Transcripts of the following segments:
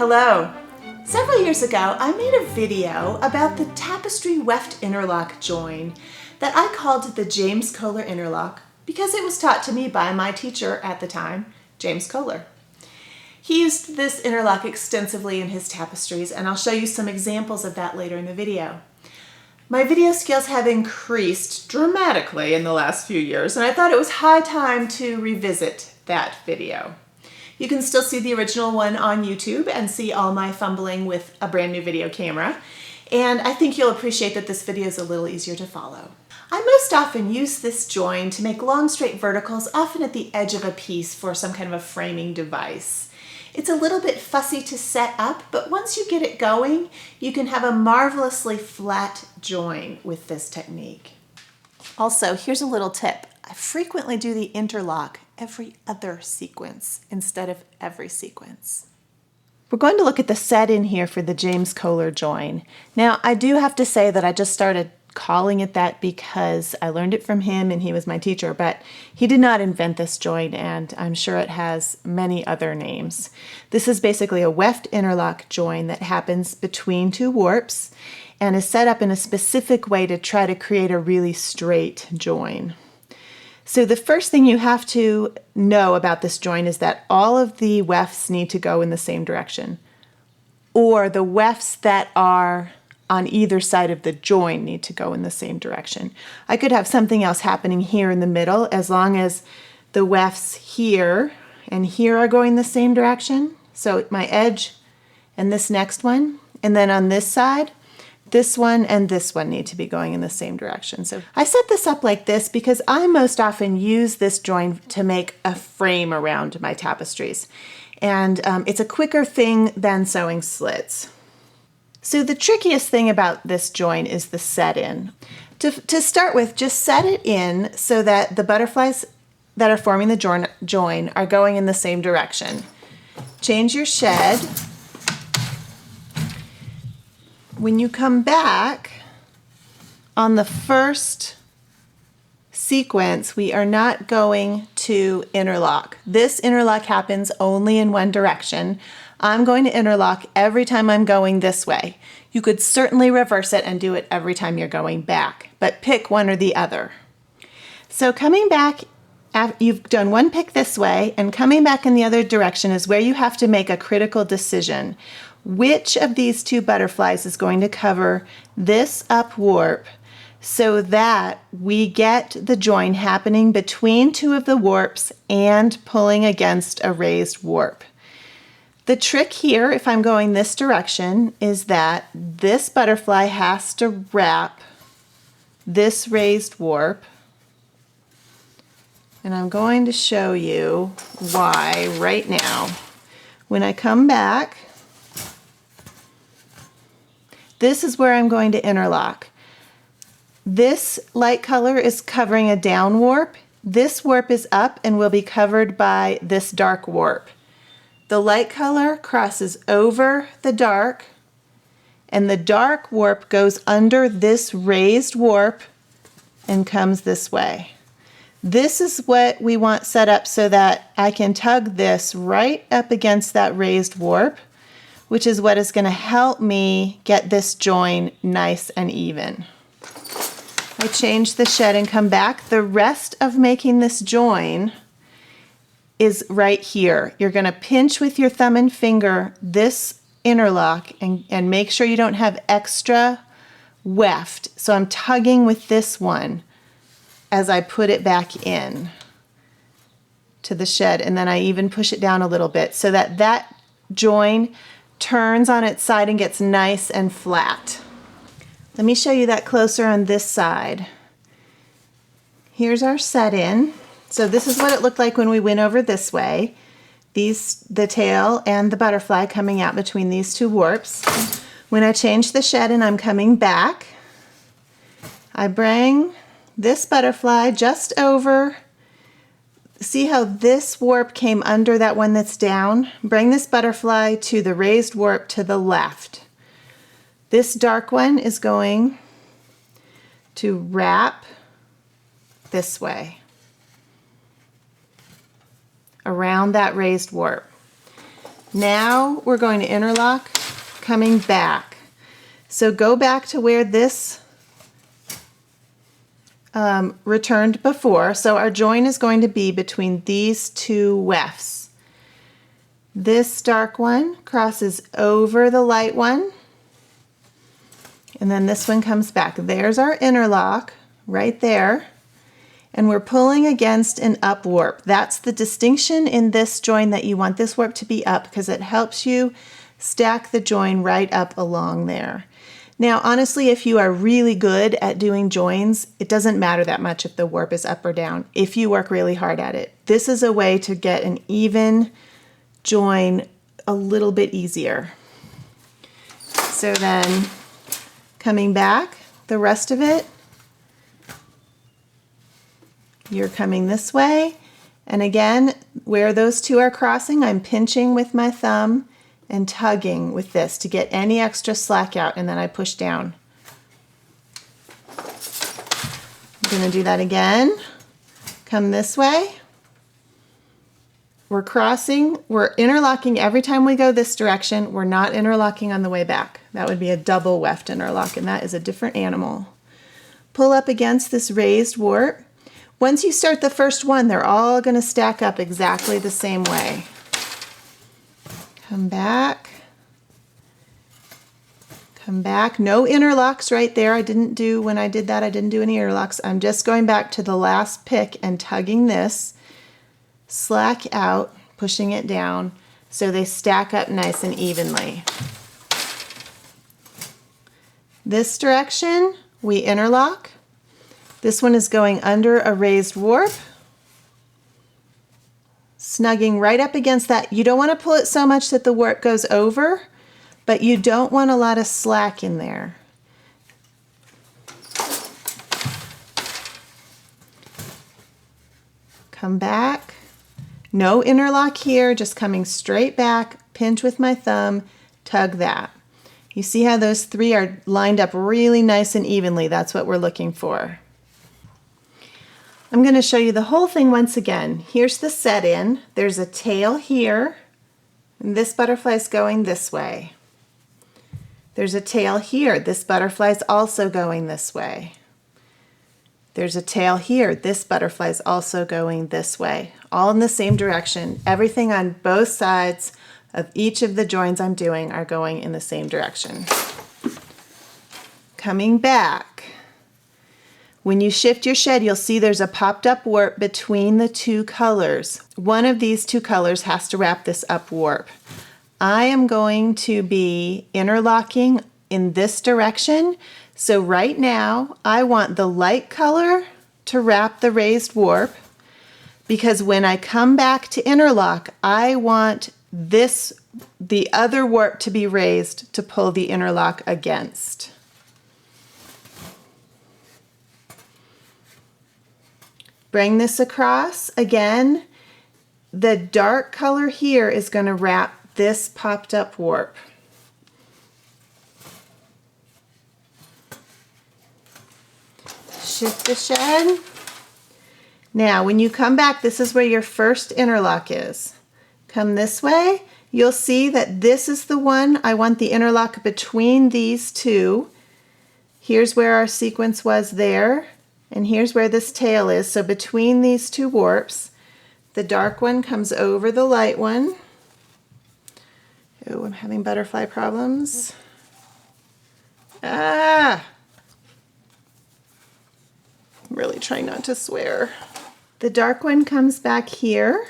Hello! Several years ago, I made a video about the Tapestry Weft interlock join that I called the James Koehler interlock because it was taught to me by my teacher at the time, James Koehler. He used this interlock extensively in his tapestries, and I'll show you some examples of that later in the video. My video skills have increased dramatically in the last few years, and I thought it was high time to revisit that video. You can still see the original one on YouTube and see all my fumbling with a brand new video camera. And I think you'll appreciate that this video is a little easier to follow. I most often use this join to make long straight verticals, often at the edge of a piece for some kind of a framing device. It's a little bit fussy to set up, but once you get it going, you can have a marvelously flat join with this technique. Also, here's a little tip. I frequently do the interlock every other sequence instead of every sequence. We're going to look at the set-in here for the James Koehler join. Now, I do have to say that I just started calling it that because I learned it from him and he was my teacher, but he did not invent this join, and I'm sure it has many other names. This is basically a weft interlock join that happens between two warps and is set up in a specific way to try to create a really straight join. So the first thing you have to know about this join is that all of the wefts need to go in the same direction, or the wefts that are on either side of the join need to go in the same direction. I could have something else happening here in the middle as long as the wefts here and here are going the same direction. So my edge and this next one, and then on this side, this one and this one need to be going in the same direction. So I set this up like this because I most often use this join to make a frame around my tapestries. And it's a quicker thing than sewing slits. So the trickiest thing about this join is the set-in. To start with, just set it in so that the butterflies that are forming the join are going in the same direction. Change your shed. When you come back on the first sequence, we are not going to interlock. This interlock happens only in one direction. I'm going to interlock every time I'm going this way. You could certainly reverse it and do it every time you're going back, but pick one or the other. So coming back, you've done one pick this way, and coming back in the other direction is where you have to make a critical decision. Which of these two butterflies is going to cover this up warp so that we get the join happening between two of the warps and pulling against a raised warp? The trick here, if I'm going this direction, is that this butterfly has to wrap this raised warp. And I'm going to show you why right now. When I come back, this is where I'm going to interlock. This light color is covering a down warp. This warp is up and will be covered by this dark warp. The light color crosses over the dark, and the dark warp goes under this raised warp and comes this way. This is what we want set up so that I can tug this right up against that raised warp, which is what is going to help me get this join nice and even. I change the shed and come back. The rest of making this join is right here. You're going to pinch with your thumb and finger this interlock and make sure you don't have extra weft. So I'm tugging with this one as I put it back in to the shed, and then I even push it down a little bit so that that join turns on its side and gets nice and flat. Let me show you that closer on this side. Here's our set-in. So this is what it looked like when we went over this way. The tail and the butterfly coming out between these two warps. When I change the shed and I'm coming back, I bring this butterfly just over. See how this warp came under that one that's down? Bring this butterfly to the raised warp to the left. This dark one is going to wrap this way around that raised warp. Now we're going to interlock coming back. So go back to where this returned before. So our join is going to be between these two wefts. This dark one crosses over the light one, and then this one comes back. There's our interlock right there, and we're pulling against an up warp. That's the distinction in this join, that you want this warp to be up because it helps you stack the join right up along there. Now, honestly, if you are really good at doing joins, it doesn't matter that much if the warp is up or down, if you work really hard at it. This is a way to get an even join a little bit easier. So then, coming back, the rest of it, you're coming this way. And again, where those two are crossing, I'm pinching with my thumb and tugging with this to get any extra slack out, and then I push down. I'm going to do that again. Come this way. We're crossing, we're interlocking every time we go this direction. We're not interlocking on the way back. That would be a double weft interlock, and that is a different animal. Pull up against this raised warp. Once you start the first one, they're all going to stack up exactly the same way. Come back. Come back. No interlocks right there. When I did that, I didn't do any interlocks. I'm just going back to the last pick and tugging this. Slack out, pushing it down so they stack up nice and evenly. This direction, we interlock. This one is going under a raised warp, snugging right up against that. You don't want to pull it so much that the warp goes over, but you don't want a lot of slack in there. Come back. No interlock here, just coming straight back, pinch with my thumb, tug that. You see how those three are lined up really nice and evenly? That's what we're looking for. I'm going to show you the whole thing once again. Here's the set in. There's a tail here, and this butterfly is going this way. There's a tail here. This butterfly is also going this way. There's a tail here. This butterfly is also going this way, all in the same direction. Everything on both sides of each of the joins I'm doing are going in the same direction. Coming back. When you shift your shed, you'll see there's a popped up warp between the two colors. One of these two colors has to wrap this up warp. I am going to be interlocking in this direction. So right now, I want the light color to wrap the raised warp, because when I come back to interlock, I want the other warp to be raised to pull the interlock against. Bring this across. Again, the dark color here is going to wrap this popped up warp. Shift the shed. Now, when you come back, this is where your first interlock is. Come this way. You'll see that this is the one I want the interlock between these two. Here's where our sequence was there, and here's where this tail is. So between these two warps, the dark one comes over the light one. Oh, I'm having butterfly problems. I'm really trying not to swear. The dark one comes back here.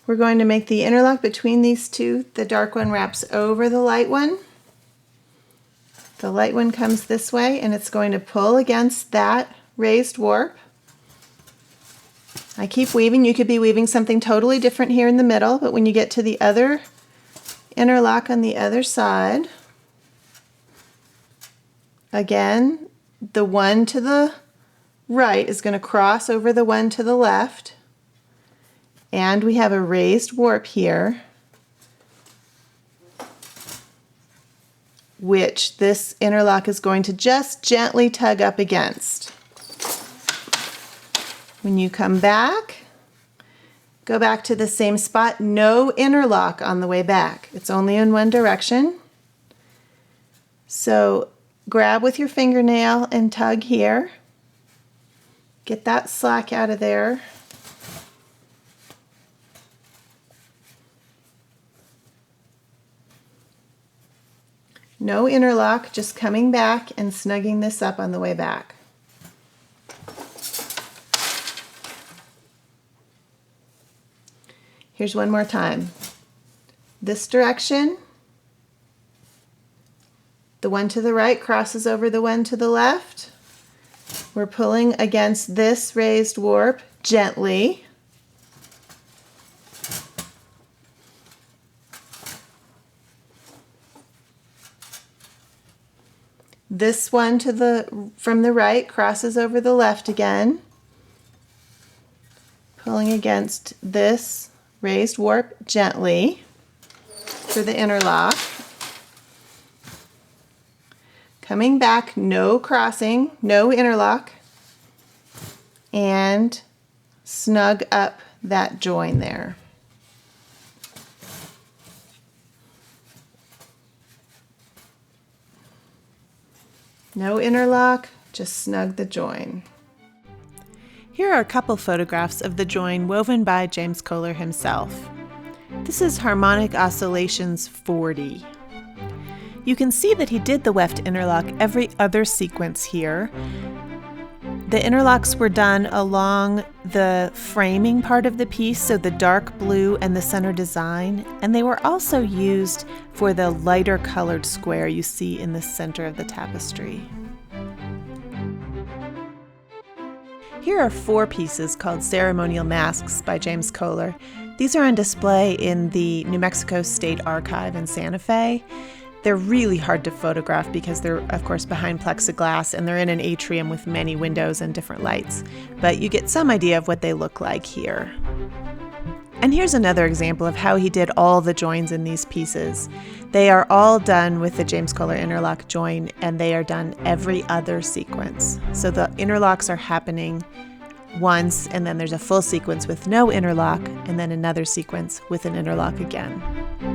We're going to make the interlock between these two. The dark one wraps over the light one. The light one comes this way, and it's going to pull against that raised warp. I keep weaving. You could be weaving something totally different here in the middle, but when you get to the other interlock on the other side, again, the one to the right is going to cross over the one to the left, and we have a raised warp here, which this interlock is going to just gently tug up against. When you come back, Go back to the same spot. No interlock on the way back. It's only in one direction. So grab with your fingernail and tug here. Get that slack out of there. No interlock, just coming back and snugging this up on the way back. Here's one more time. This direction, the one to the right crosses over the one to the left. We're pulling against this raised warp gently. This one from the right crosses over the left again, pulling against this raised warp gently for the interlock. Coming back, no crossing, no interlock, and snug up that join there. No interlock, just snug the join. Here are a couple photographs of the join woven by James Koehler himself. This is Harmonic Oscillations 40. You can see that he did the weft interlock every other sequence here. The interlocks were done along the framing part of the piece, so the dark blue and the center design, and they were also used for the lighter colored square you see in the center of the tapestry. Here are 4 pieces called Ceremonial Masks by James Koehler. These are on display in the New Mexico State Archive in Santa Fe. They're really hard to photograph because they're, of course, behind plexiglass and they're in an atrium with many windows and different lights. But you get some idea of what they look like here. And here's another example of how he did all the joins in these pieces. They are all done with the James Koehler interlock join, and they are done every other sequence. So the interlocks are happening once, and then there's a full sequence with no interlock, and then another sequence with an interlock again.